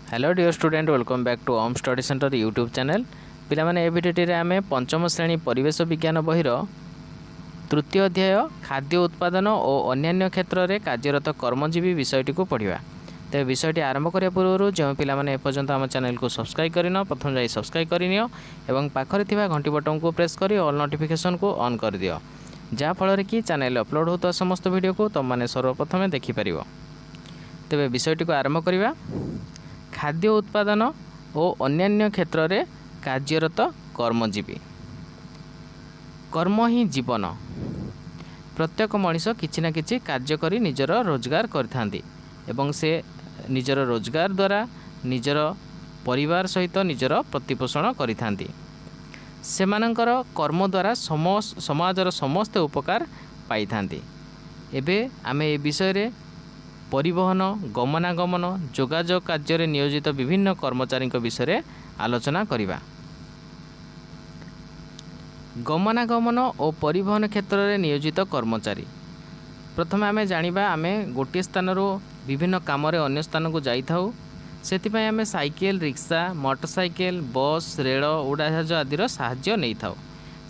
Hello dear student welcome back to home study centre YouTube channel पिला माने ए भिडियोटी आम पंचम श्रेणी परिवेश विज्ञान बहिर तृतीय अध्याय खाद्य उत्पादन और अन्यान्य क्षेत्र में कार्यरत कर्मजीवी विषयटी को पढ़ा। तेज विषयटी आरंभ करने पूर्व जो पिलाने एपर्यंत आम चैनल को सब्सक्राइब करन प्रथम जाई सब्सक्राइब करनियो एवं पाखरे थिबा घंटी बटन को प्रेस कर ऑल नोटिफिकेशन को ऑन कर दियो जहाँफल कि चैनल अपलोड होता समस्त वीडियो को तुम मैंने सर्वप्रथम देखिपर। तेज विषयटी को आरंभ करवा। खाद्य उत्पादन और अन्यान्य क्षेत्र में कार्यरत कर्मजीवी। कर्म ही जीवन। प्रत्येक मनीष किछि ना किछि कार्य करी निजर रोजगार करथांती एवं से निजर रोजगार द्वारा निजर परिवार सहित निजर प्रतिपोषण करिथांती। सेमानंकर कर्म द्वारा समाजर समस्त उपकार पाइथांती। एबे आमे ए विषय रे परिवहन गमनागमन जोगाजोग कार्य नियोजित विभिन्न कर्मचारी विषय आलोचना करिबा। गमनागमन और परिवहन क्षेत्र में नियोजित कर्मचारी। प्रथम आम जानिबा आमे गोटे स्थान विभिन्न काम अन्य स्थान को जाइथाउ। सेतिपय आमे cycle rickshaw motorcycle bus rail उड़ाजाहाज आदि साहाय्य नहीं थाउ।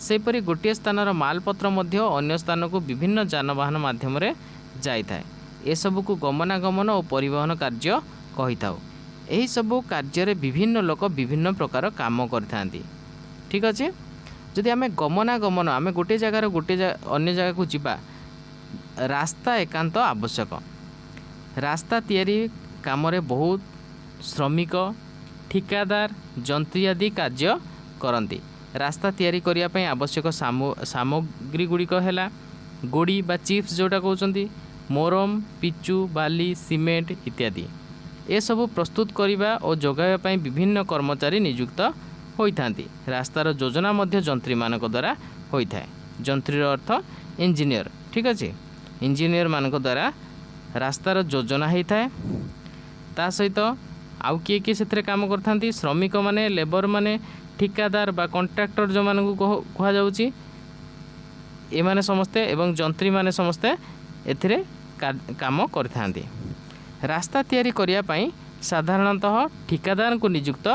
सेपरि गोटे स्थानर मालपत्र मध्य अन्य स्थान को विभिन्न जानवाहन माध्यम जाइथाए। ए सबू को गमनागमन और परिवहन कार्य कही थाउ। एही सबू कार्य विभिन्न लोक विभिन्न प्रकार काम करथांती। ठीक अच्छे। जदि आमे गमनागमन आमे गोटे जगार अन्य जगह को जीवा रास्ता एकांत आवश्यक। रास्ता तैयारी काम रे बहुत श्रमिक ठिकादार जंत्री आदि कार्य करती। रास्ता तैयारी करिया पई आवश्यक सामग्री गुड़िक है गोड़ी बा चिप्स जोटा कहते मोरम पिचु बाली सीमेंट इत्यादि ए सबु प्रस्तुत करने और जोगाइबा पई विभिन्न कर्मचारी नियुक्त होइथांती। रास्तार योजना मध्य जंत्री मानक द्वारा होइथाए। जंत्री अर्थ इंजीनियर। ठीक अच्छे। इंजीनियर मानक द्वारा रास्तार योजना होइथाए। ता सहित आउ किए से काम करथांती श्रमिक माने लेबर माने ठिकादार बा कॉन्ट्रैक्टर जो मानक कहा जाउची ए माने समस्ते एवं जंत्री माने समस्ते एथिरे काम करथांती। रास्ता तैयारी करिया पई साधारणतः ठिकादार को नियुक्त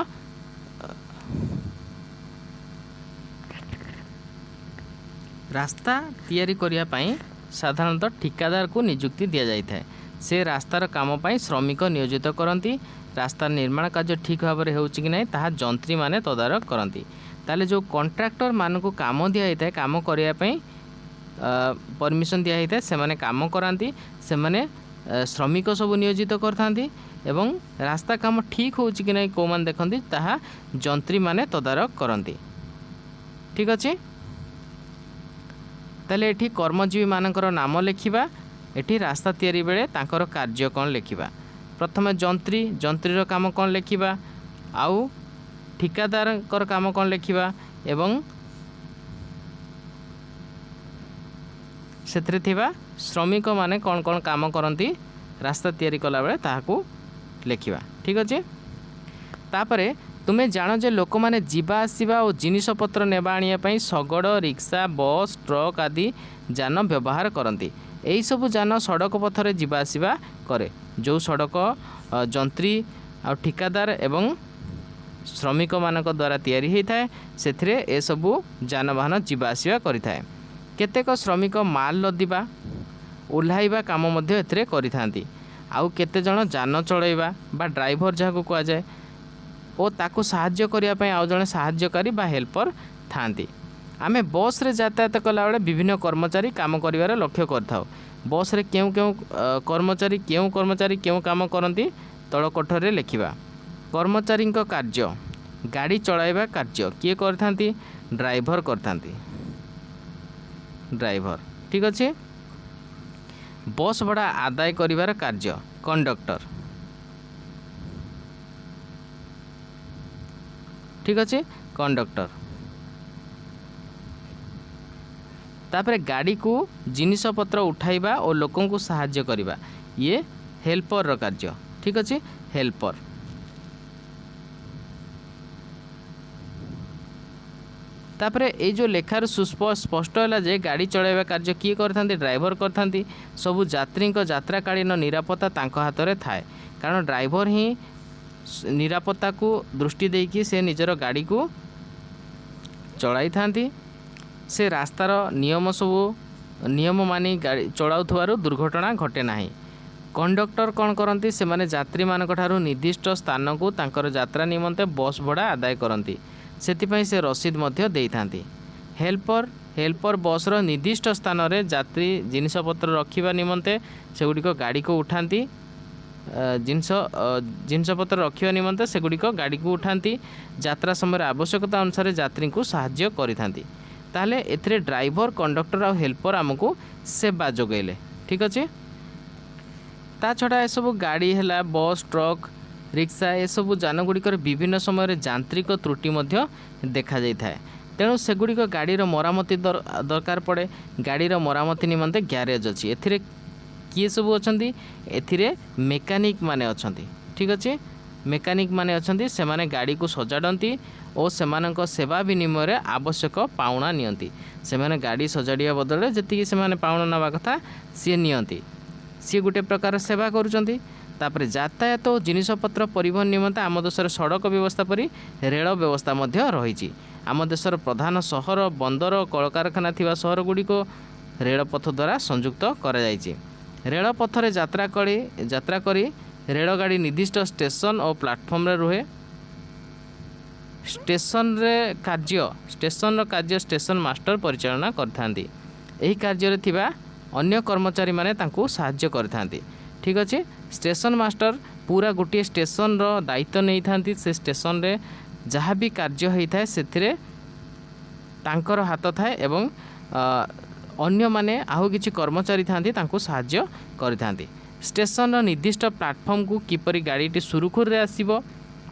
रास्ता तैयारी करिया पई साधारणतः ठिकादार को नियुक्ति दिया जाइथाए। से रास्तार काम पई श्रमिक नियोजित करती। रास्ता निर्माण कार्य ठीक भाव में होउछि कि नहीं ताहा जंत्री माने तदारक करती। ताले जो कॉन्ट्रैक्टर मानक काम दिया जाइथाए काम करिया पई परमिशन दिया जाइथाए से माने काम करांती। से माने श्रमिक सब नियोजित करथांती एवं रास्ता काम ठीक होउछि कि नहीं को मान देखंती ताहा जंत्री माने तदारक करती। ठीक अच्छे। ताले एठी कर्मजीवी मानकर नाम लिखिबा। एठी रास्ता तैयारी बेले तांकर कार्य कौन लिखिबा। प्रथम जंत्री जंत्रीर काम कौन लिखिबा आउ ठिकादार काम कौन लिखिबा एवं सेथरे थिबा श्रमिक माने कौन कौन काम करती रास्ता तैयारी कला बेले ताहाकू लिखिबा। ठीक अच्छे। तापरे तुम्हें जान जे लोक माने जीवा आसीबा और जिनिसपत्र नेबा आनिया पई शगड़ रिक्शा बस ट्रक आदि जान व्यवहार करती। यही सबु जान सड़क पथरे जीवा आसीबा करे। जो सड़क जंत्री आ ठिकादार एवं श्रमिक मानक द्वारा तैयारी होता है सेथिरे ए सबु जानवाहन जीवा आसीबा करिथाए। केतेक श्रमिक माल लदिबा ओह्लाइबा काम मध्य एथिरे करिथांती। आउ केते जण जान चलाइबा बा ड्राइवर जहाको कुआ जाए ओ ताको साहाय्य करिया पई आउ जणे साहाय्यकारी बा हेल्पर थांती। आमे बस रे यातायात कला बेले विभिन्न कर्मचारी काम करिवार लक्ष्य करथाउ। बस रे केउ कर्मचारी केउ काम करती तल कोठर रे लिखिबा। कर्मचारी कार्य गाड़ी चलाइबा कार्य किए करथांती ड्राइवर करथांती। ड्राइवर। ठीक अच्छे। बस भड़ा आदाय करिवार कार्य कंडक्टर। ठीक अच्छे। कंडक्टर। तापरे गाड़ी को जिनिसपत्र उठाइबा और लोकों को साहाय्य करिबा ये हेल्पर रो कार्य। ठीक अच्छे। हेल्पर। तापरे ए जो लेखार स्पष्ट है जे गाड़ी चलाइबा कार्य किए करथांती ड्राइवर करथांती। सबु यात्री यात्राकालीन निरापत्ता तांको हाथ रे थाए कारण ड्राइवर ही निरापत्ता को दृष्टि देकी से निजर गाड़ी को चलाई थांती। से रास्तार नियम सब नियम मानि गाड़ी चलाउथवारु दुर्घटना घटे नाही। कंडक्टर कौन करती से माने यात्री मानक ठारू निर्दिष्ट स्थान को तांकर यात्रा निमंते बस भड़ा आदाय करती सेतिपई से रसीद मध्य देई थांती। हेल्पर बसर निर्दिष्ट स्थान रे यात्री जिनपत्र रखिबा निमंते सेगुड़िक गाड़ी को उठाती जिनपत्र रखिबा निमंते सेगुड़िक गाड़ी को उठाती यात्रा समय आवश्यकता अनुसार यात्री को साहाय्य करिथांती। ताहले एथिरे ड्राइवर कंडक्टर और हेल्पर आमको सेवा जोगैले। ठीक अच्छे। ता छड़ा ये सब गाड़ी है बस ट्रक रिक्शा ये सब जानगुड़िकर विभिन्न समय यांत्रिक त्रुटि मध्य देखा जाए। तेणु सेगुड़िक गाड़ीर मरामती दरकार पड़े। गाड़ीर मरामती निमंते ग्यारेज अच्छी। एथिरे किए सब अछंती एथिरे मेकानिक माने अछंती। ठीक अच्छे। मेकानिक माने अछंती से माने गाड़ी को सजाड़ती और सेमानक सेवा विनिमय रे आवश्यक पाउना नियंती। से माने गाड़ी सजाड़िया बदले जति से माने पाउना नवा कथा सी नियंती। सी गोटे प्रकार सेवा करुचंती। तापर यातायात और जिनिसपत्र परिवहन निमंते आम देशर सड़क व्यवस्था परी रेल व्यवस्था मध्य रही। आम देशर प्रधान सहर बंदर कलकारखाना थिबा सहर गुड़ी को रेलपथ द्वारा संयुक्त करा जायछि। रेलपथ रे यात्रा करी रेलगाड़ी निर्दिष्ट स्टेशन और प्लाटफर्म रे रुहे। स्टेशन कार्य स्टेशन मास्टर परिचालना करथांती। एही कार्य रे थिबा अन्य कर्मचारी माने तांको साहाय्य करथांती। ठीक अच्छे। स्टेशन मास्टर पूरा गोटे स्टेशन रो दायित्व नहीं थांती। से स्टेशन रे जहाँ भी कार्य होता है से तांकर हाथ थाए एवं अन्य माने आउ किछि कर्मचारी थांती तांको साहाय्य करिथांती। स्टेशन रो निर्दिष्ट प्लाटफर्म को किपरि गाड़ीटी सुरुखुर रे आसीबो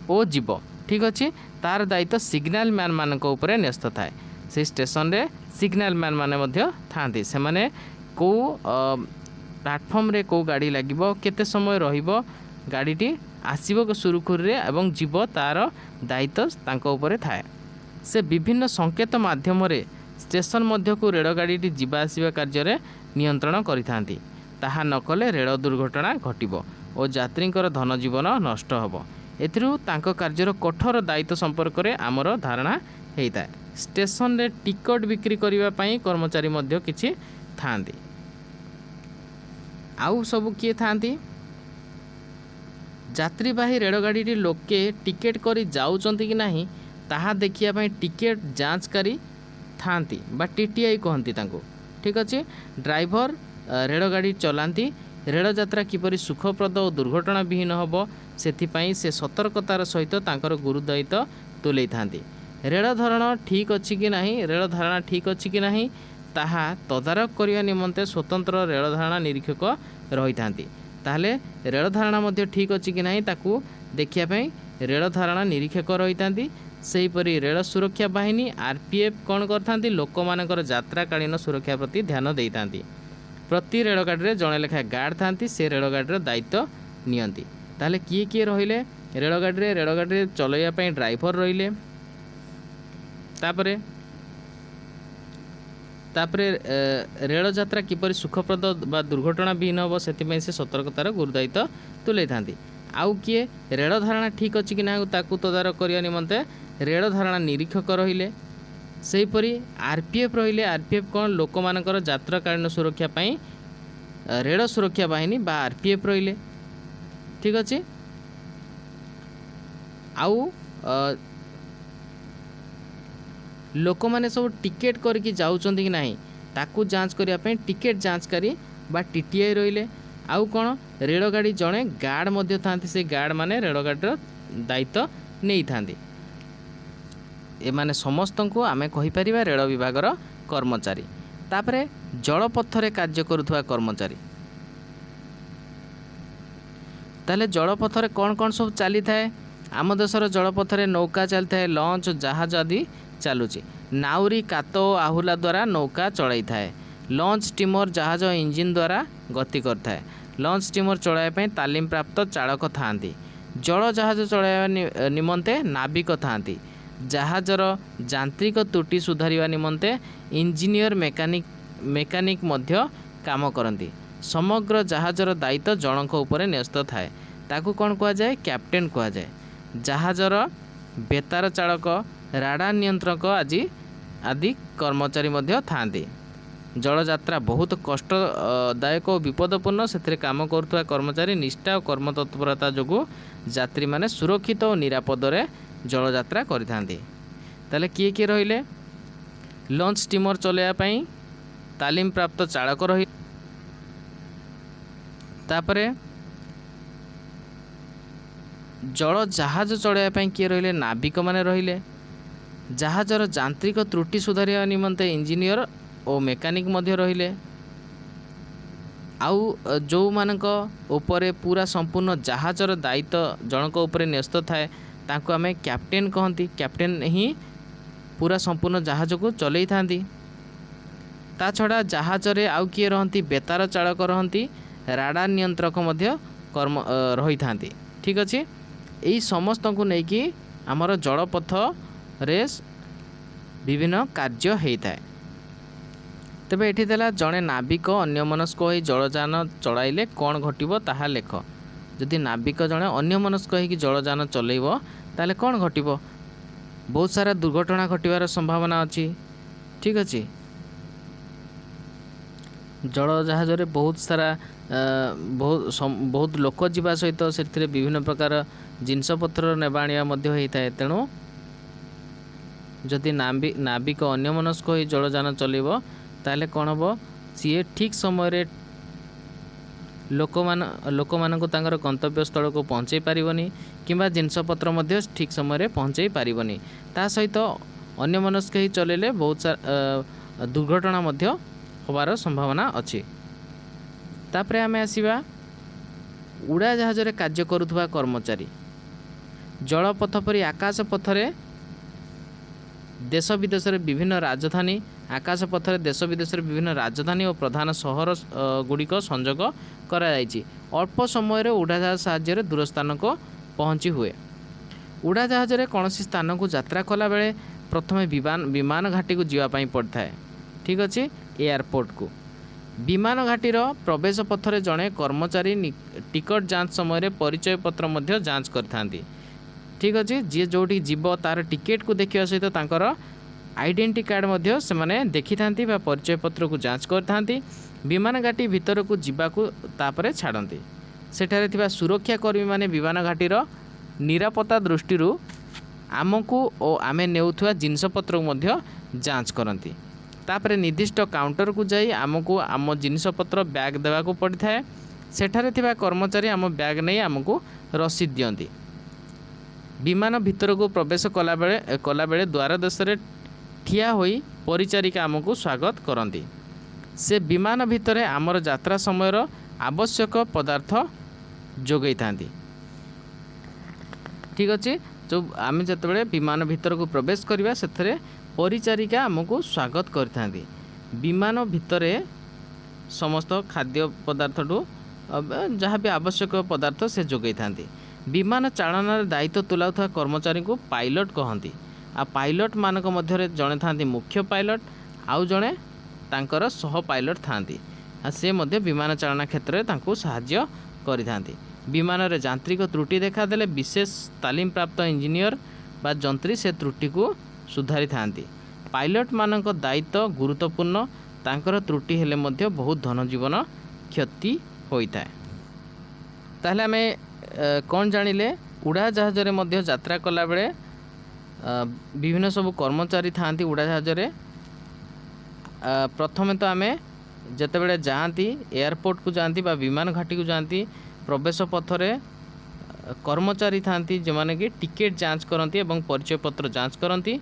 ओ जीवो। ठीक अच्छे। तार दायित्व सिग्नल मैन मानक उपरे न्यस्त थाए। से स्टेशन रे सिग्नल मैन माने मध्य थांती। से माने को प्लाटफर्म रे को गाड़ी लागिबो केते समय रहिबो गाड़ीटी आसीबो सुरुखुर रे एवं जीव तार दायित्व तांको उपरे थाए। से विभिन्न संकेत माध्यम रे स्टेशन मध्य को रेलगाड़ी जीवा आसिबा कार्य रे नियंत्रण करिथांती। ताहा नकले रेल दुर्घटना घटिबो और यात्रींकर धन जीवन नष्ट होबो। एथिरु तांको कार्यर कठोर दायित्व संपर्क रे आमर धारणा हेइता। स्टेशन रे टिकट बिक्री करिबा पई कर्मचारी मध्य किछि थांती। आउ सब किए थांती यात्रीवाही रेलगाड़ी लोके टिकेट करी जाउचंती कि नाही ताहा देखिया पई टिकेट जांचकारी थांती बा टीटीआई कहंती तांको। ठीक अच्छे। ड्राइवर रेलगाड़ी चलांती। रेल यात्रा किपरि सुखप्रद और दुर्घटना विहीन होबो सेथिपई से सतर्कतार सहित तांकर गुरुदायित्व तुलै थांती। रेल धारणा ठीक अच्छी कि नाही रेल धारणा ठीक अच्छी कि नाही ताहा तदारक करिया निमंते स्वतंत्र रेल धारणा निरीक्षक रही थांती। ताहले रेल धारणा मध्य ठीक अच्छी कि नाही ताकू देखिया पई रेल धारणा निरीक्षक रही थांती। सेहीपरि रेल सुरक्षा बाहिनी आरपीएफ कौन करथांती लोकमानकर यात्राकालीन सुरक्षा प्रति ध्यान देई थांती। प्रति रेलगाड़ी रे जणे लेखा गार्ड थांती। से रेलगाड़ी दायित्व नियंती। ताहले किए किए रहिले रेलगाड़ी चलैया पई ड्राइवर रहिले। तापरे रेल यात्रा किपरि सुखप्रद बा दुर्घटना विहीन होबो सेथिपई से सतर्कतार गुरुदायित्व तुलै थांती। आउ किए रेल धारणा ठीक अच्छी कि ना ताकू तदारक करिया निमंते रेल धारणा निरीक्षक रहिले। सेहीपरि आरपीएफ रहिले। आरपीएफ कौन लोकमानकर यात्राकालीन सुरक्षा पई रेल सुरक्षा बाहिनी बा आरपीएफ रहिले। ठीक अच्छे। आउ लोक माने सब टिकेट करके जाउचंती कि नाही ताकू जांच करिया पई टिकेट जांचकारी बा टीटीआई रहिले। आउ कौन रेलगाड़ी जड़े गार्ड मध्य थांती। से गार्ड माने रेलगाड़ीर दायित्व नहीं थांती। ए माने समस्त को आमे कहि परिबा रेल विभागर कर्मचारी। तापरे जलपथरे कार्य करुथुवा कर्मचारी। ताले जलपथरे कौन कौन सब चली थाए आम देशर जलपथरे नौका चली थाए लॉन्च जहाज आदि चलुची। नाउरी कातो आहुला द्वारा नौका चलाई थाए। लॉन्च स्टीमर जहाज इंजिन द्वारा गति करथाए। लॉन्च स्टीमर चलाइबा तालीम प्राप्त चालक थांती। जल जहाज चलाइबा निमंते नाविक थांती। जहाजर यांत्रिक त्रुटि सुधारिबा निमंते इंजीनियर मेकानिक मध्य काम करती। समग्र जहाजर दायित्व जनक उपरे न्यस्त थाए। ताकू कौन कह जाए कैप्टेन कह जाए। ଜାହାଜର ବେତାର ଚାଳକ, ରାଡାର ନିୟନ୍ତ୍ରକ ଆଦି କର୍ମଚାରୀ ମଧ୍ୟ ଥାଆନ୍ତି। ଜଳଯାତ୍ରା ବହୁତ କଷ୍ଟଦାୟକ ଓ ବିପଦପୂର୍ଣ୍ଣ। ସେଥିରେ କାମ କରୁଥିବା କର୍ମଚାରୀ ନିଷ୍ଠା ଓ କର୍ମତତ୍ପରତା ଯୋଗୁଁ ଯାତ୍ରୀମାନେ ସୁରକ୍ଷିତ ଓ ନିରାପଦରେ ଜଳଯାତ୍ରା କରିଥାନ୍ତି। ତାହେଲେ କିଏ କିଏ ରହିଲେ? ଲଞ୍ଚ ଷ୍ଟିମର ଚଲାଇବା ପାଇଁ ତାଲିମ ପ୍ରାପ୍ତ ଚାଳକ ରହିଲେ। ତାପରେ ଜଳ ଜାହାଜ ଚଳାଇବା ପାଇଁ କିଏ ରହିଲେ? ନାବିକମାନେ ରହିଲେ। ଜାହାଜର ଯାନ୍ତ୍ରିକ ତ୍ରୁଟି ସୁଧାରିବା ନିମନ୍ତେ ଇଞ୍ଜିନିୟର ଓ ମେକାନିକ ମଧ୍ୟ ରହିଲେ। ଆଉ ଯେଉଁମାନଙ୍କ ଉପରେ ପୁରା ସମ୍ପୂର୍ଣ୍ଣ ଜାହାଜର ଦାୟିତ୍ୱ ଜଣଙ୍କ ଉପରେ ନ୍ୟସ୍ତ ଥାଏ ତାଙ୍କୁ ଆମେ କ୍ୟାପ୍ଟେନ୍ କହନ୍ତି। କ୍ୟାପ୍ଟେନ୍ ହିଁ ପୁରା ସମ୍ପୂର୍ଣ୍ଣ ଜାହାଜକୁ ଚଲେଇଥାନ୍ତି। ତା ଛଡ଼ା ଜାହାଜରେ ଆଉ କିଏ ରହନ୍ତି? ବେତାର ଚାଳକ ରହନ୍ତି, ରାଡାର ନିୟନ୍ତ୍ରକ ମଧ୍ୟ ରହିଥାନ୍ତି। ଠିକ୍ ଅଛି, ଏହି ସମସ୍ତଙ୍କୁ ନେଇକି ଆମର ଜଳପଥରେ ବିଭିନ୍ନ କାର୍ଯ୍ୟ ହେଇଥାଏ। ତେବେ ଏଠି ଦେଲା ଜଣେ ନାବିକ ଅନ୍ୟମନସ୍କ ହୋଇ ଜଳଯାନ ଚଳାଇଲେ କ'ଣ ଘଟିବ ତାହା ଲେଖ। ଯଦି ନାବିକ ଜଣେ ଅନ୍ୟମନସ୍କ ହୋଇକି ଜଳଯାନ ଚଲେଇବ ତାହେଲେ କ'ଣ ଘଟିବ? ବହୁତ ସାରା ଦୁର୍ଘଟଣା ଘଟିବାର ସମ୍ଭାବନା ଅଛି। ଠିକ୍ ଅଛି, ଜଳଜାହାଜରେ ବହୁତ ସାରା ବହୁତ ଲୋକ ଯିବା ସହିତ ସେଥିରେ ବିଭିନ୍ନ ପ୍ରକାର ଜିନିଷପତ୍ର ନେବା ଆଣିବା ମଧ୍ୟ ହୋଇଥାଏ। ତେଣୁ ଯଦି ନାବିକ ଅନ୍ୟମନସ୍କ ହୋଇ ଜଳଯାନ ଚଲେଇବ ତାହେଲେ କ'ଣ ହେବ? ସିଏ ଠିକ୍ ସମୟରେ ଲୋକମାନଙ୍କୁ ତାଙ୍କର ଗନ୍ତବ୍ୟସ୍ଥଳକୁ ପହଞ୍ଚାଇ ପାରିବନି କିମ୍ବା ଜିନିଷପତ୍ର ମଧ୍ୟ ଠିକ୍ ସମୟରେ ପହଞ୍ଚାଇ ପାରିବନି। ତା ସହିତ ଅନ୍ୟମନସ୍କ ହୋଇ ଚଲେଇଲେ ବହୁତ ସାରା ଦୁର୍ଘଟଣା ମଧ୍ୟ ହେବାର ସମ୍ଭାବନା ଅଛି। ତାପରେ ଆମେ ଆସିବା ଉଡ଼ାଜାହାଜରେ କାର୍ଯ୍ୟ କରୁଥିବା କର୍ମଚାରୀ। ଜଳପଥ ପରି ଆକାଶ ପଥରେ ଦେଶ ବିଦେଶରେ ବିଭିନ୍ନ ରାଜଧାନୀ ଆକାଶ ପଥରେ ଦେଶ ବିଦେଶରେ ବିଭିନ୍ନ ରାଜଧାନୀ ଓ ପ୍ରଧାନ ସହର ଗୁଡ଼ିକ ସଂଯୋଗ କରାଯାଇଛି। ଅଳ୍ପ ସମୟରେ ଉଡ଼ାଜାହାଜ ସାହାଯ୍ୟରେ ଦୂର ସ୍ଥାନକୁ ପହଞ୍ଚି ହୁଏ। ଉଡ଼ାଜାହାଜରେ କୌଣସି ସ୍ଥାନକୁ ଯାତ୍ରା କଲାବେଳେ ପ୍ରଥମେ ବିମାନ ଘାଟିକୁ ଯିବା ପାଇଁ ପଡ଼ିଥାଏ। ଠିକ୍ ଅଛି, ଏୟାରପୋର୍ଟକୁ। ବିମାନ ଘାଟିର ପ୍ରବେଶ ପଥରେ ଜଣେ କର୍ମଚାରୀ ଟିକଟ ଯାଞ୍ଚ ସମୟରେ ପରିଚୟ ପତ୍ର ମଧ୍ୟ ଯାଞ୍ଚ କରିଥାନ୍ତି। ଠିକ୍ ଅଛି, ଯିଏ ଯେଉଁଠିକି ଯିବ ତାର ଟିକେଟକୁ ଦେଖିବା ସହିତ ତାଙ୍କର ଆଇଡେଣ୍ଟି କାର୍ଡ଼ ମଧ୍ୟ ସେମାନେ ଦେଖିଥାନ୍ତି ବା ପରିଚୟ ପତ୍ରକୁ ଯାଞ୍ଚ କରିଥାନ୍ତି। ବିମାନ ଘାଟି ଭିତରକୁ ଯିବାକୁ ତାପରେ ଛାଡ଼ନ୍ତି। ସେଠାରେ ଥିବା ସୁରକ୍ଷା କର୍ମୀମାନେ ବିମାନ ଘାଟିର ନିରାପତ୍ତା ଦୃଷ୍ଟିରୁ ଆମକୁ ଓ ଆମେ ନେଉଥିବା ଜିନିଷପତ୍ରକୁ ମଧ୍ୟ ଯାଞ୍ଚ କରନ୍ତି। ତାପରେ ନିର୍ଦ୍ଦିଷ୍ଟ କାଉଣ୍ଟରକୁ ଯାଇ ଆମକୁ ଆମ ଜିନିଷପତ୍ର ବ୍ୟାଗ୍ ଦେବାକୁ ପଡ଼ିଥାଏ। ସେଠାରେ ଥିବା କର୍ମଚାରୀ ଆମ ବ୍ୟାଗ୍ ନେଇ ଆମକୁ ରସିଦ ଦିଅନ୍ତି। ବିମାନ ଭିତରକୁ ପ୍ରବେଶ କଲାବେଳେ ଦ୍ୱାର ଦେଶରେ ଠିଆ ହୋଇ ପରିଚାରିକା ଆମକୁ ସ୍ୱାଗତ କରନ୍ତି। ସେ ବିମାନ ଭିତରେ ଆମର ଯାତ୍ରା ସମୟର ଆବଶ୍ୟକ ପଦାର୍ଥ ଯୋଗାଇଥାନ୍ତି। ଠିକ୍ ଅଛି, ଆମେ ଯେତେବେଳେ ବିମାନ ଭିତରକୁ ପ୍ରବେଶ କରିବା ସେଥିରେ ପରିଚାରିକା ଆମକୁ ସ୍ୱାଗତ କରିଥାନ୍ତି। ବିମାନ ଭିତରେ ସମସ୍ତ ଖାଦ୍ୟ ପଦାର୍ଥଠୁ ଯାହା ବି ଆବଶ୍ୟକ ପଦାର୍ଥ ସେ ଯୋଗାଇଥାନ୍ତି। ବିମାନ ଚାଳନାର ଦାୟିତ୍ୱ ତୁଲାଉଥିବା କର୍ମଚାରୀଙ୍କୁ ପାଇଲଟ କହନ୍ତି। ଆଉ ପାଇଲଟମାନଙ୍କ ମଧ୍ୟରେ ଜଣେ ଥାନ୍ତି ମୁଖ୍ୟ ପାଇଲଟ, ଆଉ ଜଣେ ତାଙ୍କର ସହ ପାଇଲଟ ଥାନ୍ତି। ଆଉ ସେ ମଧ୍ୟ ବିମାନ ଚାଳନା କ୍ଷେତ୍ରରେ ତାଙ୍କୁ ସାହାଯ୍ୟ କରିଥାନ୍ତି। ବିମାନରେ ଯାନ୍ତ୍ରିକ ତ୍ରୁଟି ଦେଖାଦେଲେ ବିଶେଷ ତାଲିମ ପ୍ରାପ୍ତ ଇଞ୍ଜିନିୟର ବା ଯନ୍ତ୍ରୀ ସେ ତ୍ରୁଟିକୁ ସୁଧାରିଥାନ୍ତି। ପାଇଲଟମାନଙ୍କ ଦାୟିତ୍ୱ ଗୁରୁତ୍ୱପୂର୍ଣ୍ଣ। ତାଙ୍କର ତ୍ରୁଟି ହେଲେ ମଧ୍ୟ ବହୁତ ଧନଜୀବନ କ୍ଷତି ହୋଇଥାଏ। ତାହେଲେ ଆମେ କ'ଣ ଜାଣିଲେ? ଉଡ଼ାଜାହାଜରେ ମଧ୍ୟ ଯାତ୍ରା କଲାବେଳେ ବିଭିନ୍ନ ସବୁ କର୍ମଚାରୀ ଥାଆନ୍ତି ଉଡ଼ାଜାହାଜରେ। ପ୍ରଥମେ ତ ଆମେ ଯେତେବେଳେ ଯାଆନ୍ତି ଏୟାରପୋର୍ଟକୁ ଯାଆନ୍ତି ବା ବିମାନ ଘାଟିକୁ ଯାଆନ୍ତି, ପ୍ରବେଶ ପଥରେ କର୍ମଚାରୀ ଥାଆନ୍ତି ଯେଉଁମାନେ କି ଟିକେଟ୍ ଯାଞ୍ଚ କରନ୍ତି ଏବଂ ପରିଚୟ ପତ୍ର ଯାଞ୍ଚ କରନ୍ତି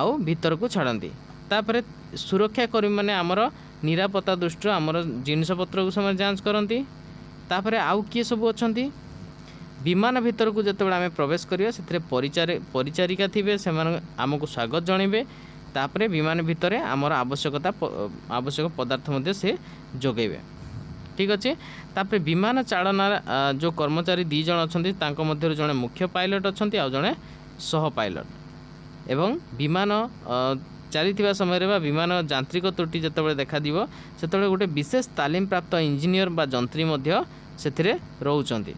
ଆଉ ଭିତରକୁ ଛାଡ଼ନ୍ତି। ତାପରେ ସୁରକ୍ଷା କର୍ମୀମାନେ ଆମର ନିରାପତ୍ତା ଦୃଷ୍ଟିରୁ ଆମର ଜିନିଷପତ୍ରକୁ ସେମାନେ ଯାଞ୍ଚ କରନ୍ତି। ତାପରେ ଆଉ କିଏ ସବୁ ଅଛନ୍ତି? ବିମାନ ଭିତରକୁ ଯେତେବେଳେ ଆମେ ପ୍ରବେଶ କରିବା ସେଥିରେ ପରିଚାରିକା ଥିବେ, ସେମାନେ ଆମକୁ ସ୍ୱାଗତ ଜଣାଇବେ। ତାପରେ ବିମାନ ଭିତରେ ଆମର ଆବଶ୍ୟକ ପଦାର୍ଥ ମଧ୍ୟ ସେ ଯୋଗାଇବେ। ଠିକ୍ ଅଛି, ତାପରେ ବିମାନ ଚାଳନା ଯେଉଁ କର୍ମଚାରୀ 2 ଜଣ ଅଛନ୍ତି ତାଙ୍କ ମଧ୍ୟରୁ ଜଣେ ମୁଖ୍ୟ ପାଇଲଟ ଅଛନ୍ତି ଆଉ ଜଣେ ସହ ପାଇଲଟ। ଏବଂ ବିମାନ ଚାଲିଥିବା ସମୟରେ ବା ବିମାନ ଯାନ୍ତ୍ରିକ ତ୍ରୁଟି ଯେତେବେଳେ ଦେଖାଯିବ ସେତେବେଳେ ଗୋଟେ ବିଶେଷ ତାଲିମ ପ୍ରାପ୍ତ ଇଞ୍ଜିନିୟର ବା ଯନ୍ତ୍ରୀ ମଧ୍ୟ ସେଥିରେ ରହୁଛନ୍ତି।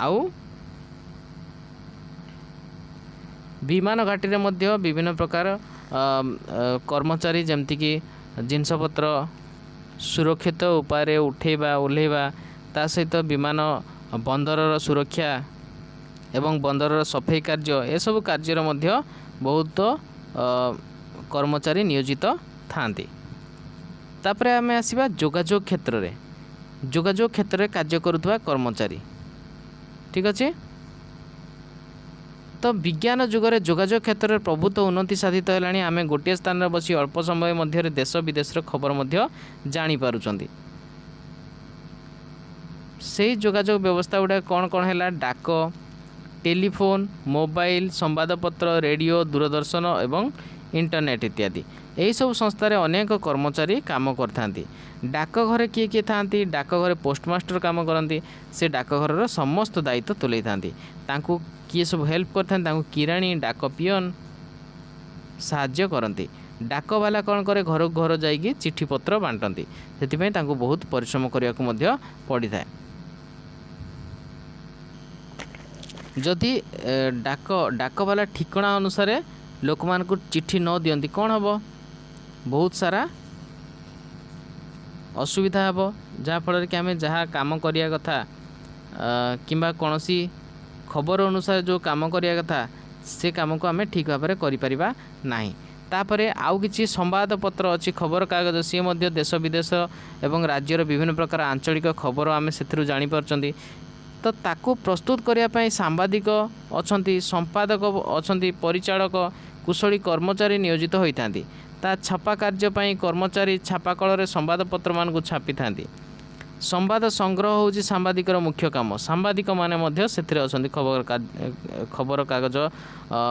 ଆଉ विमान घाटी रे मध्य विभिन्न प्रकार कर्मचारी जमती जिनसपत्र सुरक्षित उपाय उठेबा ओह्लैबा ता सहित विमान बंदरर सुरक्षा एवं बंदरर सफाई कार्य ए सब कार्यर मध्य बहुत कर्मचारी नियोजित थांती। तापर आम आसवा जोगाजोग क्षेत्र में जोगाजोग क्षेत्र में कार्य करुवा कर्मचारी ठीक अच्छे। तो विज्ञान जुगरे जोगाजोग क्षेत्र में प्रभुत्व उन्नति साधित है। आम गोटे स्थान में बसी अल्प समय मध्य देश विदेश खबर जापर से जोगाजोग व्यवस्था गुड़ा कौन कौन है डाक टेलीफोन मोबाइल संवादपत्र रेडियो दूरदर्शन एवं इंटरनेट इत्यादि यही सब संस्थार अनेक कर्मचारी काम करथांती। डाकघर किए किए थांती डाकघर पोस्टमास्टर काम करती से डाकघर समस्त दायित्व तुले थांती तांकु किए सब हेल्प करथांती किराणी डाक पियन साहाय्य करती। डाकवाला कौन करे घर घर जाइए चिठी पत्र बांटती से बहुत परिश्रम करने पड़ी था। जदि डाकवाला ठिकणा अनुसार लोक मान को चिट्ठी न दियंती कौन हम बहुत सारा असुविधा हम जहाँफल कि आम जहाँ कम करिया कथा किंबा कौन सी खबर अनुसार जो कम करिया कथा से कम को आम ठीक भाव में करिपरिबा नाही। तापरे आउ किछि संवाद पत्र अच्छी खबर कागज सी मध्य देश विदेश एवं राज्यर विभिन्न प्रकार आंचलिक खबर आम से जानी पारछंती। तो ताकू प्रस्तुत करने सांबादिक अच्छा संपादक अच्छा परिचालक कुशली कर्मचारी नियोजित होता ता छापा कार्यपाई कर्मचारी छापाकल संवादपत्र मान छापी था। संवाद संग्रह होउछि सांबादिकर मुख्य काम। सांबादिक माने मध्य सेथिरे अछंती खबर कागज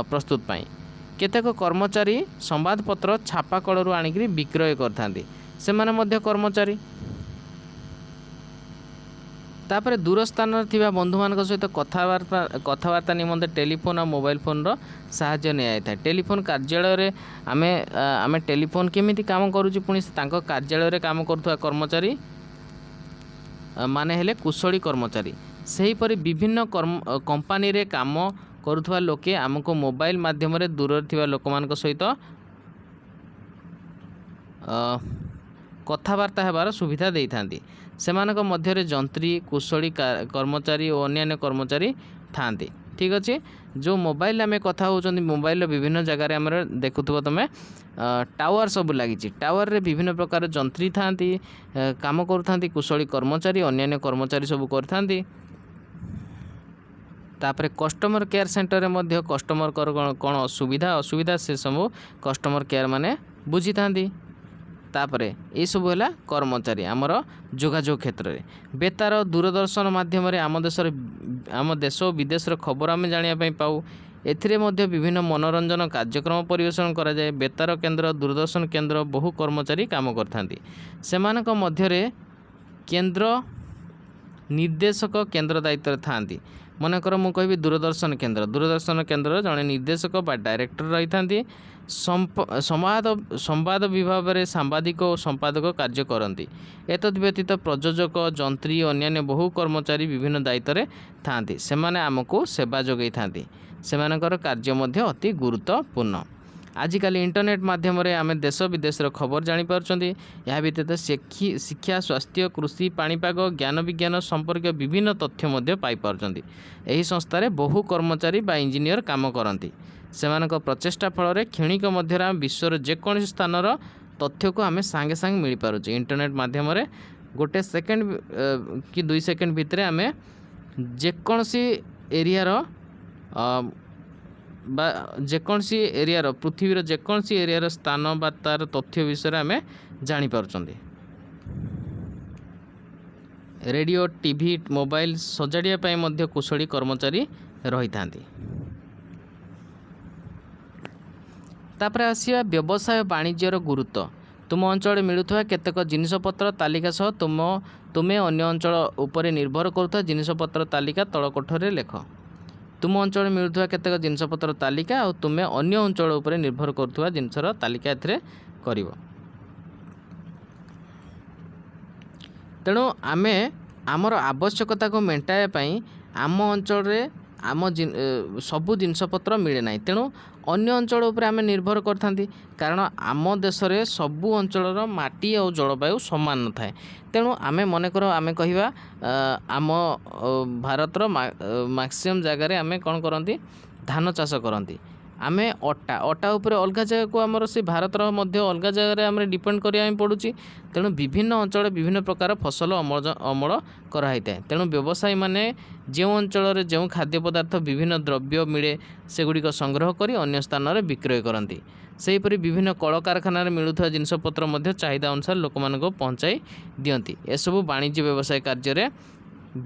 प्रस्तुत पाई। केतेक कर्मचारी संवादपत्र छापाकलरू आनिकरी विक्रय करथांती से माने मध्य कर्मचारी। तापर दूर स्थान थिबा बंधु मान सहित कथबार्ता निमंते टेलीफोन और मोबाइल फोन रो साहाय्य निया। टेलीफोन कार्यालय रे आमे टेलीफोन केमिति काम करूची पुणी तांको कार्यालय रे काम करुवा कर्मचारी माने हेले कुशली कर्मचारी। सेहीपरि विभिन्न कंपनी रे काम करुवा लोके आमको मोबाइल माध्यम रे दूर थिबा लोक मान सहित कथबार्ता हेबार सुविधा देई थांती। सेमानक मध्य जंत्री कुशली कर्मचारी और अन्य कर्मचारी थांती ठीक अच्छे। जो मोबाइल आम कथा होचंदी मोबाइल विभिन्न जगह आम देखुव तुम टावर सब लगी टावर रे विभिन्न प्रकार जंत्री थांती काम करुथांती कुशली कर्मचारी अन्य कर्मचारी सब करथांती। तापर कस्टमर केयर सेंटर में कस्टमर कौन असुविधा से सब कस्टमर केयर माने बुझी थांती। तापरे ये सब है कर्मचारी आमर जोगाजोग क्षेत्र में। बेतार दूरदर्शन माध्यम आम देश विदेश खबर आम जानापी पाऊ। एथिरे मध्य विभिन्न मनोरंजन कार्यक्रम परिवेषण करा जाए। बेतार केन्द्र दूरदर्शन केन्द्र बहु कर्मचारी काम करथांती। सेमानक मध्यरे केन्द्र निर्देशक केन्द्र दायित्व थांती। मनकर मु कहबी दूरदर्शन केन्द्र जड़े निर्देशक बा डायरेक्टर रही था। संवाद विभाग में सांबादिक और संपादक कार्य करती। एतद व्यतीत प्रयोजक जंत्री अन्य बहु कर्मचारी विभिन्न दायित्व थांती सेमाने आमको सेवा जोगई थांती। सेमानकर कार्य मध्य अति गुरुत्वपूर्ण। आजिकल इंटरनेट माध्यम आम देश विदेश खबर जानीपार्टी। यह व्यतीत शिक्षा स्वास्थ्य कृषि पाणीपाग ज्ञान विज्ञान संपर्क विभिन्न तथ्य पाइपार्टी। यही संस्थार बहु कर्मचारी बा इंजीनियर काम करती। सेमानक प्रचेष्टा फल क्षणिक मध्य विश्वर जेकोसी स्थानर तथ्य को आम सांगे सांगे मिल पारुचे। इंटरनेट माध्यम गोटे सेकेंड कि 2 सेकेंड भितर आम जेकोसी एरियार बा जेकोसी एरियार पृथ्वीर जेकोसी एरियार स्थान बा तार तथ्य विषय आम जानीपार्टी। रेडियो टीवी मोबाइल सजाड़िया कुशली कर्मचारी रही था। तापर आसिया व्यवसाय वाणिज्यर गुरुत्व। तुम अंचल मिलुवा केतेक जिनसपत्र तालिका सह तुमे अन्य अंचल उपरे निर्भर करुवा जिनसपत्र तालिका तल कोठरे लेख। तुम अंचल मिलुवा केतेक जिनसपत्र तालिका और तुमे अन्य अंचल उपरे निर्भर करुवा जिनसर तालिका एथिरे करिवो। तेणु आमे आमर आवश्यकता को मेंटाया पई आम अंचल रे ସବୁ ଜିନିଷପତ୍ର ମିଳେ ନାହିଁ। ତେଣୁ ଅନ୍ୟ ଅଞ୍ଚଳ ଉପରେ ଆମେ ନିର୍ଭର କରିଥାନ୍ତି, କାରଣ ଆମ ଦେଶରେ ସବୁ ଅଞ୍ଚଳର ମାଟି ଆଉ ଜଳବାୟୁ ସମାନ ନଥାଏ। ତେଣୁ ଆମେ ମନେକର ଆମେ କହିବା ଆମ ଭାରତର ମ୍ୟାକ୍ସିମମ୍ ଜାଗାରେ ଆମେ କ'ଣ କରନ୍ତି, ଧାନ ଚାଷ କରନ୍ତି। ଆମେ ଅଟା ଉପରେ ଅଲଗା ଜାଗାକୁ ଆମର ସେ ଭାରତର ମଧ୍ୟ ଅଲଗା ଜାଗାରେ ଆମେ ଡିପେଣ୍ଡ କରିବା ପାଇଁ ପଡ଼ୁଛି। ତେଣୁ ବିଭିନ୍ନ ଅଞ୍ଚଳରେ ବିଭିନ୍ନ ପ୍ରକାର ଫସଲ ଅମଳ କରାହୋଇଥାଏ। ତେଣୁ ବ୍ୟବସାୟୀମାନେ ଯେଉଁ ଅଞ୍ଚଳରେ ଯେଉଁ ଖାଦ୍ୟ ପଦାର୍ଥ ବିଭିନ୍ନ ଦ୍ରବ୍ୟ ମିଳେ ସେଗୁଡ଼ିକ ସଂଗ୍ରହ କରି ଅନ୍ୟ ସ୍ଥାନରେ ବିକ୍ରୟ କରନ୍ତି। ସେହିପରି ବିଭିନ୍ନ କଳକାରଖାନାରେ ମିଳୁଥିବା ଜିନିଷପତ୍ର ମଧ୍ୟ ଚାହିଦା ଅନୁସାରେ ଲୋକମାନଙ୍କୁ ପହଞ୍ଚାଇ ଦିଅନ୍ତି। ଏସବୁ ବାଣିଜ୍ୟ ବ୍ୟବସାୟ କାର୍ଯ୍ୟରେ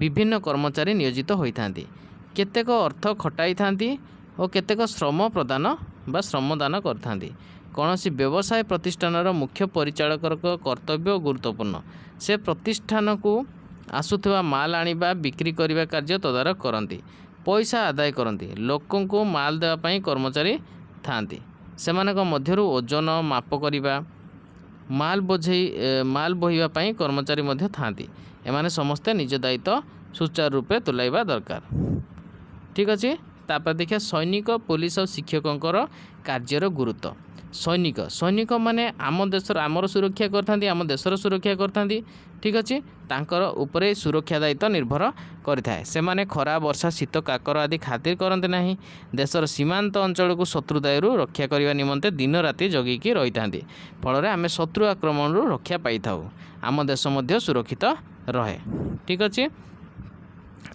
ବିଭିନ୍ନ କର୍ମଚାରୀ ନିୟୋଜିତ ହୋଇଥାନ୍ତି। କେତେକ ଅର୍ଥ ଖଟାଇଥାନ୍ତି ଓ କେତେକ ଶ୍ରମଦାନ କରିଥାନ୍ତି। କୌଣସି ବ୍ୟବସାୟ ପ୍ରତିଷ୍ଠାନର ମୁଖ୍ୟ ପରିଚାଳକର କର୍ତ୍ତବ୍ୟ ଗୁରୁତ୍ୱପୂର୍ଣ୍ଣ। ସେ ପ୍ରତିଷ୍ଠାନକୁ ଆସୁଥିବା ମାଲ ଆଣିବା ବିକ୍ରି କରିବା କାର୍ଯ୍ୟ ତଦାରଖ କରନ୍ତି, ପଇସା ଆଦାୟ କରନ୍ତି। ଲୋକଙ୍କୁ ମାଲ ଦେବା ପାଇଁ କର୍ମଚାରୀ ଥାନ୍ତି। ସେମାନଙ୍କ ମଧ୍ୟରୁ ଓଜନ ମାପ କରିବା, ମାଲ ବୋହିବା ପାଇଁ କର୍ମଚାରୀ ମଧ୍ୟ ଥାନ୍ତି। ଏମାନେ ସମସ୍ତେ ନିଜ ଦାୟିତ୍ୱ ସୁଚାରୁ ରୂପେ ତୁଲାଇବା ଦରକାର। ଠିକ୍ ଅଛି। ତାପରେ ଦେଖିବା ସୈନିକ, ପୋଲିସ ଆଉ ଶିକ୍ଷକଙ୍କର କାର୍ଯ୍ୟର ଗୁରୁତ୍ୱ। ସୈନିକ ମାନେ ଆମର ସୁରକ୍ଷା କରିଥାନ୍ତି, ଆମ ଦେଶର ସୁରକ୍ଷା କରିଥାନ୍ତି। ଠିକ୍ ଅଛି। ତାଙ୍କର ଉପରେ ସୁରକ୍ଷା ଦାୟିତ୍ୱ ନିର୍ଭର କରିଥାଏ। ସେମାନେ ଖରା, ବର୍ଷା, ଶୀତ, କାକର ଆଦି ଖାତିର କରନ୍ତି ନାହିଁ। ଦେଶର ସୀମାନ୍ତ ଅଞ୍ଚଳକୁ ଶତ୍ରୁ ଦାୟରୁ ରକ୍ଷା କରିବା ନିମନ୍ତେ ଦିନ ରାତି ଜଗିକି ରହିଥାନ୍ତି। ଫଳରେ ଆମେ ଶତ୍ରୁ ଆକ୍ରମଣରୁ ରକ୍ଷା ପାଇଥାଉ। ଆମ ଦେଶ ମଧ୍ୟ ସୁରକ୍ଷିତ ରହେ। ଠିକ୍ ଅଛି।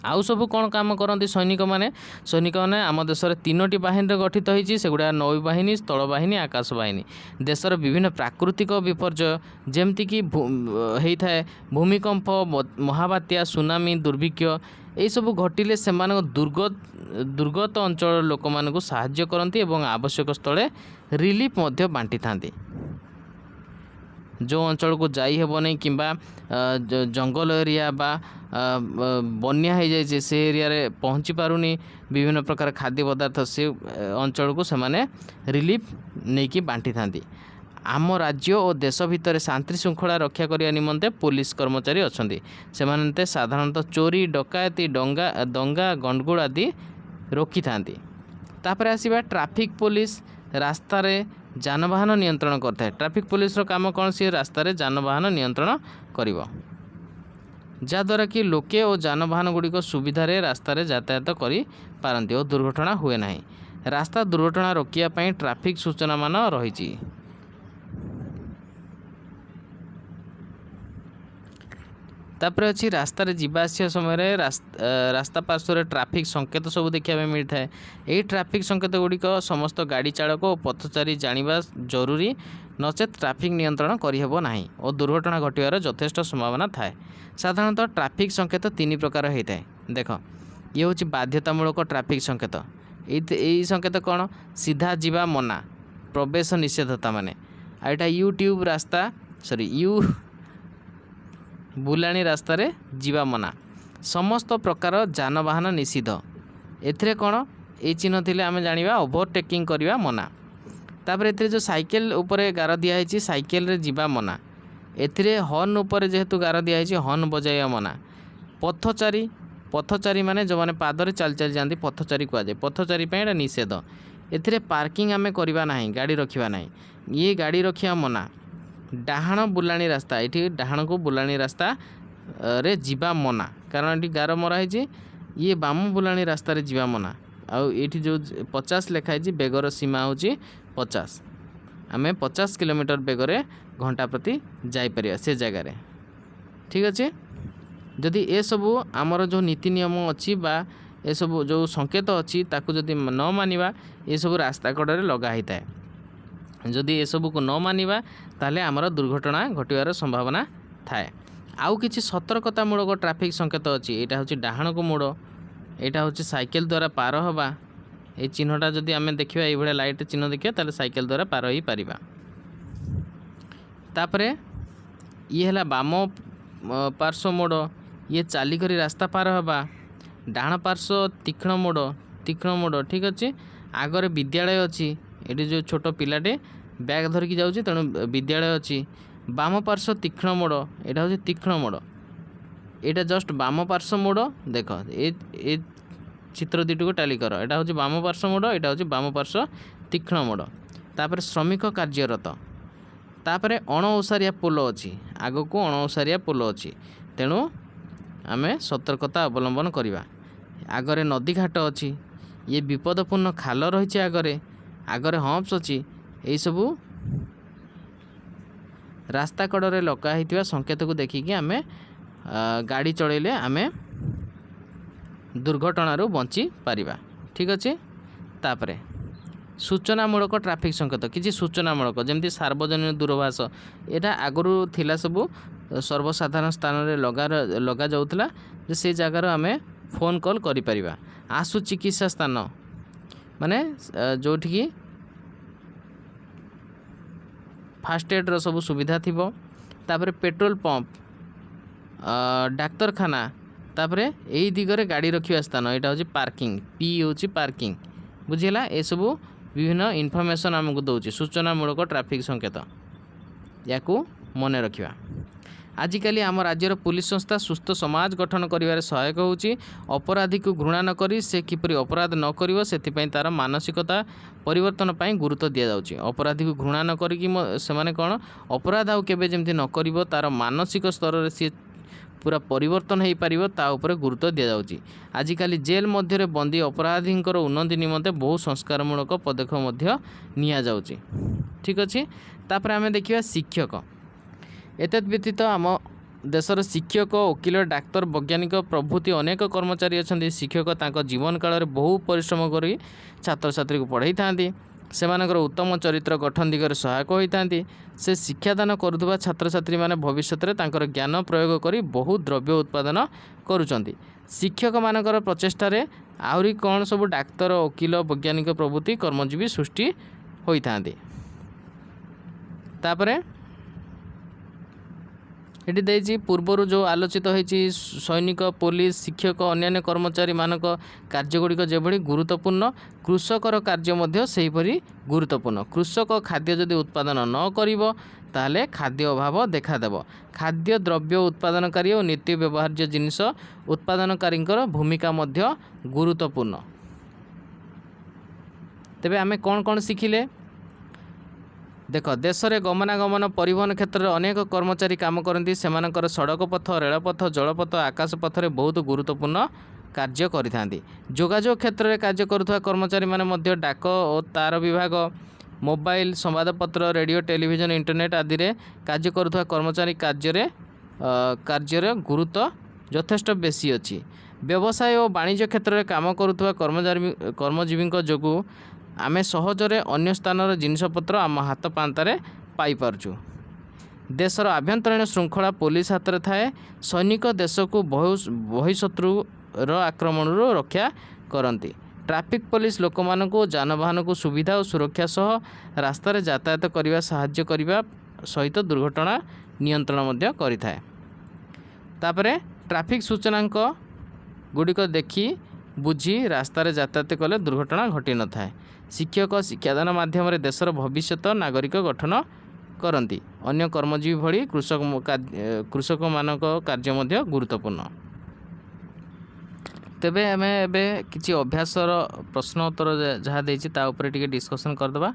ଆଉ ସବୁ କ'ଣ କାମ କରନ୍ତି ସୈନିକମାନେ? ସୈନିକମାନେ ଆମ ଦେଶରେ 3ଟି ବାହିନୀରେ ଗଠିତ ହୋଇଛି। ସେଗୁଡ଼ା ନୌବାହିନୀ, ସ୍ଥଳବାହିନୀ, ଆକାଶ ବାହିନୀ। ଦେଶର ବିଭିନ୍ନ ପ୍ରାକୃତିକ ବିପର୍ଯ୍ୟୟ ଯେମିତିକି ହେଇଥାଏ ଭୂମିକମ୍ପ, ମହାବାତ୍ୟା, ସୁନାମି, ଦୁର୍ଭିକ୍ଷ ଏହିସବୁ ଘଟିଲେ ସେମାନଙ୍କ ଦୁର୍ଗତ ଅଞ୍ଚଳର ଲୋକମାନଙ୍କୁ ସାହାଯ୍ୟ କରନ୍ତି ଏବଂ ଆବଶ୍ୟକ ସ୍ଥଳେ ରିଲିଫ୍ ମଧ୍ୟ ବାଣ୍ଟିଥାନ୍ତି। ଯେଉଁ ଅଞ୍ଚଳକୁ ଯାଇ ହେବ ନାହିଁ କିମ୍ବା ଜଙ୍ଗଲ ଏରିଆ ବା ବନ୍ୟା ହୋଇଯାଇଛି, ସେ ଏରିଆରେ ପହଞ୍ଚି ପାରୁନି ବିଭିନ୍ନ ପ୍ରକାର ଖାଦ୍ୟ ପଦାର୍ଥ, ସେ ଅଞ୍ଚଳକୁ ସେମାନେ ରିଲିଫ୍ ନେଇକି ବାଣ୍ଟିଥାନ୍ତି। ଆମ ରାଜ୍ୟ ଓ ଦେଶ ଭିତରେ ଶାନ୍ତି ଶୃଙ୍ଖଳା ରକ୍ଷା କରିବା ନିମନ୍ତେ ପୋଲିସ କର୍ମଚାରୀ ଅଛନ୍ତି। ସେମାନେ ସାଧାରଣତଃ ଚୋରି, ଡକାୟତି, ଦଙ୍ଗା, ଗଣ୍ଡଗୋଳ ଆଦି ରୋକିଥାନ୍ତି। ତାପରେ ଆସିବା ଟ୍ରାଫିକ୍ ପୋଲିସ। ରାସ୍ତାରେ ଯାନବାହନ ନିୟନ୍ତ୍ରଣ କରିଥାଏ। ଟ୍ରାଫିକ୍ ପୋଲିସର କାମ କ'ଣ? ସିଏ ରାସ୍ତାରେ ଯାନବାହନ ନିୟନ୍ତ୍ରଣ କରିବ, ଯାହାଦ୍ୱାରା କି ଲୋକେ ଓ ଯାନବାହନ ଗୁଡ଼ିକ ସୁବିଧାରେ ରାସ୍ତାରେ ଯାତାୟାତ କରିପାରନ୍ତି ଓ ଦୁର୍ଘଟଣା ହୁଏ ନାହିଁ। ରାସ୍ତା ଦୁର୍ଘଟଣା ରୋକିବା ପାଇଁ ଟ୍ରାଫିକ୍ ସୂଚନାମାନ ରହିଛି। ତାପରେ ଅଛି ରାସ୍ତାରେ ଯିବା ଆସିବା ସମୟରେ ରାସ୍ତା ପାର୍ଶ୍ୱରେ ଟ୍ରାଫିକ୍ ସଂକେତ ସବୁ ଦେଖିବା ପାଇଁ ମିଳିଥାଏ। ଏହି ଟ୍ରାଫିକ୍ ସଂକେତ ଗୁଡ଼ିକ ସମସ୍ତ ଗାଡ଼ି ଚାଳକ ଓ ପଥଚାରୀ ଜାଣିବା ଜରୁରୀ, ନଚେତ୍ ଟ୍ରାଫିକ୍ ନିୟନ୍ତ୍ରଣ କରିହେବ ନାହିଁ ଓ ଦୁର୍ଘଟଣା ଘଟିବାର ଯଥେଷ୍ଟ ସମ୍ଭାବନା ଥାଏ। ସାଧାରଣତଃ ଟ୍ରାଫିକ୍ ସଂକେତ 3 ପ୍ରକାର ହୋଇଥାଏ। ଦେଖ, ଇଏ ହେଉଛି ବାଧ୍ୟତାମୂଳକ ଟ୍ରାଫିକ୍ ସଂକେତ। ଏଇ ସଂକେତ କ'ଣ? ସିଧା ଯିବା ମନା, ପ୍ରବେଶ ନିଷେଧତା ମାନେ। ଆଉ ଏଇଟା ବୁଲାଣି ରାସ୍ତାରେ ଯିବା ମନା, ସମସ୍ତ ପ୍ରକାର ଯାନବାହନ ନିଷିଦ୍ଧ। ଏଥିରେ କ'ଣ? ଏଇ ଚିହ୍ନ ଥିଲେ ଆମେ ଜାଣିବା ଓଭରଟେକିଂ କରିବା ମନା। ତାପରେ ଏଥିରେ ଯେଉଁ ସାଇକେଲ ଉପରେ ଗାର ଦିଆହେଇଛି, ସାଇକେଲରେ ଯିବା ମନା। ଏଥିରେ ହର୍ନ ଉପରେ ଯେହେତୁ ଗାର ଦିଆହେଇଛି, ହର୍ନ ବଜାଇବା ମନା। ପଥଚାରୀ ମାନେ ଯେଉଁମାନେ ପାଦରେ ଚାଲି ଯାଆନ୍ତି ପଥଚାରୀ କୁହାଯାଏ। ପଥଚାରୀ ପାଇଁ ଏଇଟା ନିଷେଧ। ଏଥିରେ ପାର୍କିଂ ଆମେ କରିବା ନାହିଁ, ଗାଡ଼ି ରଖିବା ନାହିଁ। ଇଏ ଗାଡ଼ି ରଖିବା ମନା। ଡାହାଣ ବୁଲାଣି ରାସ୍ତା, ଏଠି ଡାହାଣକୁ ବୁଲାଣି ରାସ୍ତାରେ ଯିବା ମନା, କାରଣ ଏଠି ଗାର ମରା ହେଇଛି। ଇଏ ବାମ ବୁଲାଣି ରାସ୍ତାରେ ଯିବା ମନା। ଆଉ ଏଠି ଯେଉଁ 50 ଲେଖା ହେଇଛି, ବେଗର ସୀମା ହେଉଛି 50। ଆମେ 50 କିଲୋମିଟର ବେଗରେ ଘଣ୍ଟା ପ୍ରତି ଯାଇପାରିବା ସେ ଜାଗାରେ। ଠିକ୍ ଅଛି। ଯଦି ଏସବୁ ଆମର ଯେଉଁ ନୀତି ନିୟମ ଅଛି ବା ଏସବୁ ଯେଉଁ ସଂକେତ ଅଛି ତାକୁ ଯଦି ନ ମାନିବା, ଏସବୁ ରାସ୍ତା କଡ଼ରେ ଲଗା ହେଇଥାଏ। ଯଦି ଏସବୁକୁ ନ ମାନିବା ତାହେଲେ ଆମର ଦୁର୍ଘଟଣା ଘଟିବାର ସମ୍ଭାବନା ଥାଏ। ଆଉ କିଛି ସତର୍କତାମୂଳକ ଟ୍ରାଫିକ୍ ସଂକେତ ଅଛି। ଏଇଟା ହେଉଛି ଡାହାଣକୁ ମୋଡ଼, ଏଇଟା ହେଉଛି ସାଇକେଲ ଦ୍ୱାରା ପାର ହେବା। এই চিহ୍নটা যদি ଆମେ ଦେଖିବା, এইଭଳିଆ ଲାଇଟ୍ ଚିହ୍ନ ଦେଖିବା, ତାହେଲେ ସାଇକେଲ ଦ୍ୱାରା ପାର ହୋଇପାରିବା। ତାପରେ ଇଏ ହେଲା ବାମ ପାର୍ଶ୍ୱ ମୋଡ଼, ଇଏ ଚାଲିକରି ରାସ୍ତା ପାର ହେବା। ଡାହାଣ ପାର୍ଶ୍ୱ ତୀକ୍ଷ୍ଣ ମୋଡ଼। ଠିକ୍ ଅଛି। ଆଗରେ ବିଦ୍ୟାଳୟ ଅଛି, ଏଠି ଯେଉଁ ଛୋଟ ପିଲାଟେ ବ୍ୟାଗ୍ ଧରିକି ଯାଉଛି, ତେଣୁ ବିଦ୍ୟାଳୟ ଅଛି। ବାମ ପାର୍ଶ୍ୱ ତୀକ୍ଷ୍ଣ ମୋଡ଼, ଏଇଟା ହେଉଛି ତୀକ୍ଷ୍ଣ ମୋଡ଼। ଏଇଟା ଜଷ୍ଟ ବାମ ପାର୍ଶ୍ୱ ମୋଡ଼। ଦେଖ, चित्र दुईटी को टाली कर एटा हूँ बाम पार्श्व मोड़ एटा हूँ बाम पार्श्व तीक्ष्ण मोड़ तापर श्रमिक कार्यरत तापर अणओसारिया पोल अच्छी आग को अणओसारिया पोल अच्छी तेणु आम सतर्कता अवलंबन करवा आगरे नदी घाट अच्छी ये विपदपूर्ण खाल रही आगरे आगरे हम्प्स अच्छी यही सबू रास्ता कड़े लगा संकेत को देखिकी आम गाड़ी चलैले आम दुर्घटना बची पारिबा। ठीक अच्छे तापर सूचनामूलक ट्रैफिक संकेत किसी सूचनामूलक जमी सार्वजनिक दूरभाष यहाँ आगु थिला सबू सर्वसाधारण स्थान में लगा जाऊला से जगार आम फोन कॉल करिपरिबा। आशु चिकित्सा स्थान माने जोठिकी फास्ट एड्र सब सुविधा थिबो तापर पेट्रोल पंप डाक्तरखाना तापर यही दिगरे गाड़ी रखिया स्थान यहाँ हूँ पार्किंग पी हूँ पार्किंग बुझीला ए सबू विभिन्न इनफॉरमेशन आमको दौर सूचनामूलक ट्रैफिक संकेत या मन रखा। आजिकाली आम राज्यर पुलिस संस्था सुस्थ समाज गठन करिवारे सहायक होउची अपराधी को घृणा न करी से किपरि अपराध न करिवो सेथिपई तार मानसिकता परिवर्तन पई गुरुत्व दिया जाउची। अपराधी को घृणा न करी से माने कोन अपराध आउ केबे जेमति न करिवो तार मानसिक स्तर रे से पूरा परिवर्तन हो पारिबो ता उपरे गुरुत्व दिया जाउची। आजिकाली जेल मध्य बंदी अपराधींकर उन्नति निमंते बहु संस्कारमूलक पदक्षेप मध्य निया जाउची। ठीक अछि तापर आमे देखिबा शिक्षक एतद व्यतीत आम देशर शिक्षक वकील डाक्तर वैज्ञानिक प्रभृति अनेक कर्मचारी अच्छा शिक्षक तांको जीवन काल में बहु परिश्रम कर छात्र छात्री को पढ़ाई था सेमानकर उत्तम चरित्र गठन दिगरे सहायक होता से शिक्षादान करुवा छात्र छात्री माने भविष्य में तांकर ज्ञान प्रयोग कर बहु द्रव्य उत्पादन करुचंती। शिक्षक मानकर प्रचेष्टार आहरी कौन सब डाक्तर वकील वैज्ञानिक प्रभृति कर्मजीवी सृष्टि होता। तापरे ये देजी पूर्वर जो आलोचित होती सैनिक पुलिस शिक्षक अन्य कर्मचारी मानक कार्यगुड़िक जेभली गुरुत्वपूर्ण कृषकर कार्य से गुरुत्वपूर्ण। कृषक खाद्य जदि उत्पादन न करिवो ताहले खाद्य अभाव देखादेव। खाद्य द्रव्य उत्पादनकारी और नित्य व्यवहार्य जिनिस उत्पादनकारी भूमिका मध्य गुरुत्वपूर्ण। तेबे आमे कौन कौन शिखिले देख देश में गमनागमन परिवहन क्षेत्र में अनेक कर्मचारी काम करती सेमानकर सड़क पथ रेलपथ जलपथ आकाशपथ में बहुत गुरुत्वपूर्ण कार्य करिथांती। जोगाजोग क्षेत्र में कार्य करुवा कर्मचारी माने मध्य डाक और तार विभाग मोबाइल संवादपत्र रेडियो टेलीविजन इंटरनेट आदि रे कार्य करुवा कर्मचारी कार्य गुरुत्व यथेष्ट बेसी अच्छी। व्यवसाय और वाणिज्य क्षेत्र में काम करुवा कर्मजीवी जोगु आमे सहजरे अन्य स्थानर जिनपतर आम हाथ पांतारे पाई पारचु। देशर आभ्यंतरीण श्रृंखला पुलिस हाथ में थाए। सैनिक देश को बहिशत्रुर आक्रमण रक्षा करती। ट्रैफिक पुलिस लोक मानक जानवाहन को सुविधा और सुरक्षा सह रास्तार यातायात करने साहाय्य करने सहित दुर्घटना नियंत्रण मध्य करिथाए। तापरे ट्रैफिक सूचनांक गुड़िक देखी बुझी रास्तार यातायात कले दुर्घटना घटी न थाए। शिक्षक शिक्षादान माध्यम देशर भविष्यत नागरिक गठन करती। अन्य कर्मजीवी भली कृषक मानक कार्य मध्य गुरुत्वपूर्ण। तेबे आमे एबे किछि अभ्यासर प्रश्न उत्तर जहाँ देछि ता उपरे टिके डिस्कशन करदबा।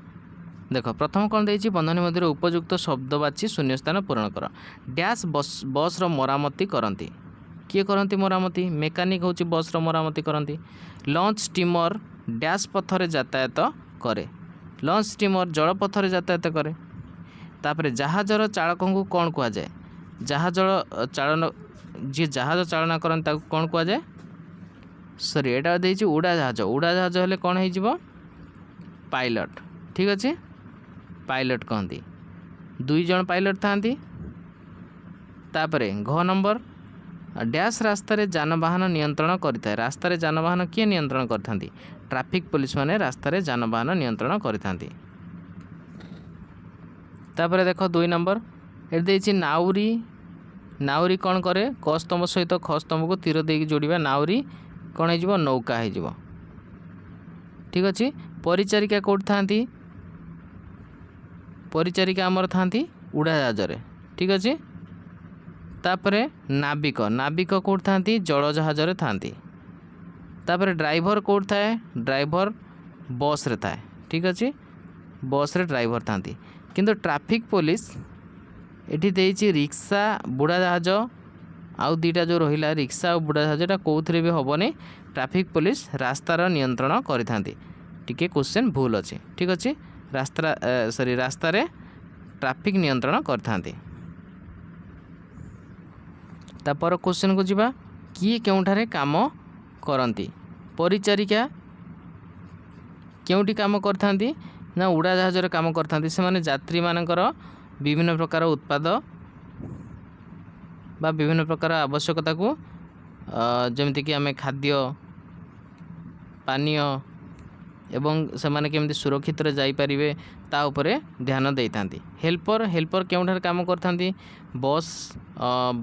देख प्रथम कौन देछि बंधनी मध्य उपयुक्त शब्दवाची शून्यस्थान पूरण कर। डैश बस मरामती करती किए करती मरामती मेकानिक होची बस मरामती करती। लॉन्च स्टीमर डैश पथरे यातायात करे। लॉन्च स्टीमर जल पथरे यातायात करे। तापर जहाजर चालक को कौन कह जाए जहाज चालन जी जहाज चालना करते कौन कह जाए सॉरी एटा देछि उड़ाजाहाज। उड़ाजाहाज हेले कौन हो पायलट। ठीक अच्छे पायलट कहती। दुई जन पायलट थांती। तापरे घ नंबर डैश रास्तार जानवाहन नियंत्रण करता है। रास्तार जानवाहन किए नियंत्रण करथांती ट्रैफिक पुलिस माने रास्तार जानवाहन नियंत्रण करथांती। तापर देख दुई नंबर ये देछि नाउरी। नाउरी कौन करे क स्तंभ सहित ख स्तंभ को तीर देकी जोड़िबा नाउरी कौन हो नौका हो। ठीक अच्छे परिचारिका कौट थांती परिचारिका आमर थांती उड़ाजाहाज। ठीक अच्छे तापरे नाविक नाविक कौट थांती जलजाहाज थांती। तापर ड्राइवर कौट थाए ड्राइवर बस रे थाए ठीक अच्छे बस रे ड्राइवर था किंतु ट्रैफिक पुलिस एठी देइछि रिक्शा बुढ़ा जहाज आउ दीटा जो रहिला रिक्शा और बुढ़ा जहाज कौन भी हेनी ट्रैफिक पुलिस रास्तार नियंत्रण करिथांती टिके क्वेश्चन भूल अच्छे ठीक अच्छे रास्ता सॉरी रास्तार ट्रैफिक नियंत्रण करथांती। तापर क्वेश्चन को जीवा किए केउठारे काम करती परिचारिका केउठी काम करथांती ना उड़ा जहाज काम करथांती से माने यात्री मानकर विभिन्न प्रकार उत्पाद बा विभिन्न प्रकार आवश्यकता को जमिति कि आमे खाद्य पानीय एवं से माने केमती सुरक्षित रे जाई परिबे ता उपरे ध्यान देइथांती। हेल्पर हेल्पर केउठार काम करथांती बस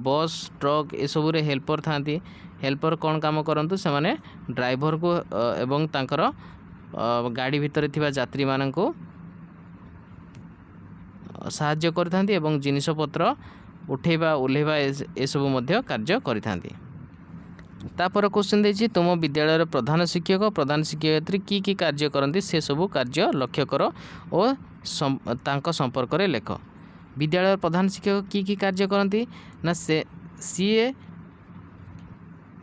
बस ट्रक ए सब रे हेल्पर थांती हेल्पर कौन काम करंतु से माने ड्राइवर को एवं तांकर गाड़ी भितर थिबा यात्री माननको साहाय्य करथांती एवं जिनिस पत्र उठेबा ओल्हेबा ए सब मध्य कार्य करिथांती। तापर क्वेश्चन देछि तुम विद्यालय प्रधान शिक्षयित्री की कार्य करती से सबू कार्य लक्ष्य कर और तांको संपर्क रे लेख। विद्यालय प्रधान शिक्षक की कार्य करती ना से सीए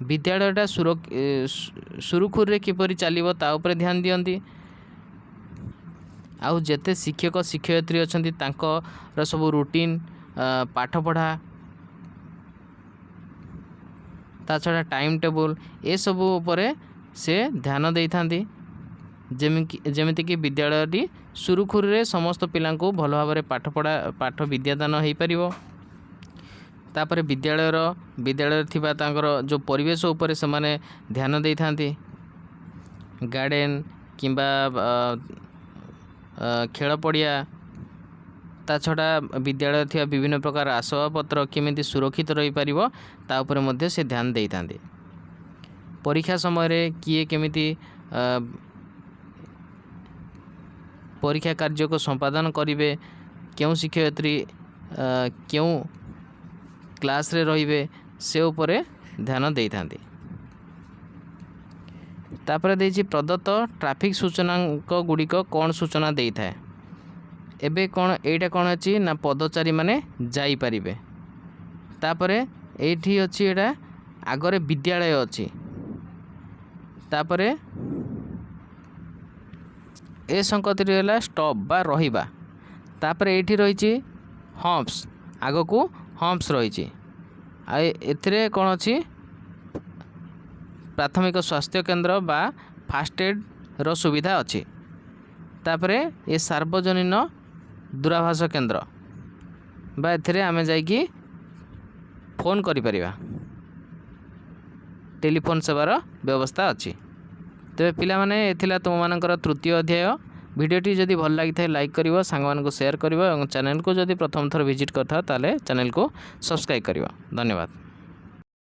विद्यालयटा सुरुखुर रे किपरि चलिबो ता उपरे ध्यान दियंती आउ जेते शिक्षक शिक्षयित्री अछंती तांकर सब रूटीन पाठ पढ़ा ता छड़ा टाइम टेबल ए सब उपरे से ध्यान देइथांती जेमिति कि विद्यालयटी सुरुखुर रे समस्त पिला को भल भाव पाठ विद्यादान हो पारिबो। तापर विद्यालय थिबा तांकर जो परिवेश उपरे से माने ध्यान देइथांती गार्डन किंबा खेल पड़िया ता छड़ा विद्यालय थिबा विभिन्न प्रकार आसबाबपत्र केमिति सुरक्षित रही पारिबो ता उपरे मध्ये से ध्यान देइथांती। परीक्षा समय रे किए केमिति परीक्षा कार्य को संपादन करिवे क्यों शिक्षयित्री क्यों क्लास रे रहिबे से उपरे ध्यान देइथांती। तापर देछि प्रदत्त ट्रैफिक सूचनांक गुड़िक कौन सूचना देई थाए एबे कौन एटा कौन अछि ना पदचारी माने जाई परिबे तापरे एठी अछि एटा आगरे विद्यालय अछि तापरे ए संकति रहला स्टॉप बा रहिबा तापरे एठी रहिछि हम्प्स आगो को हम्प्स रहिछि आ एथिरे कौन अछि प्राथमिक स्वास्थ्य केंद्र बा फास्ट एड रो सुविधा अछि तापरे ए सार्वजनीन दूरभाष केंद्र बा एथिरे आमे जाइकी फोन करि परिबा टेलीफोन सेवार व्यवस्था अछि। तेबे पिला माने एथिला तुम मानकर तृतीय अध्याय भिडियोटी जदि भल लागि थाए लाइक करिवो सांग मान को शेयर करिवो और चैनल को जदि प्रथम थर विजिट करथा ताले चैनल को सब्सक्राइब करिवो। धन्यवाद।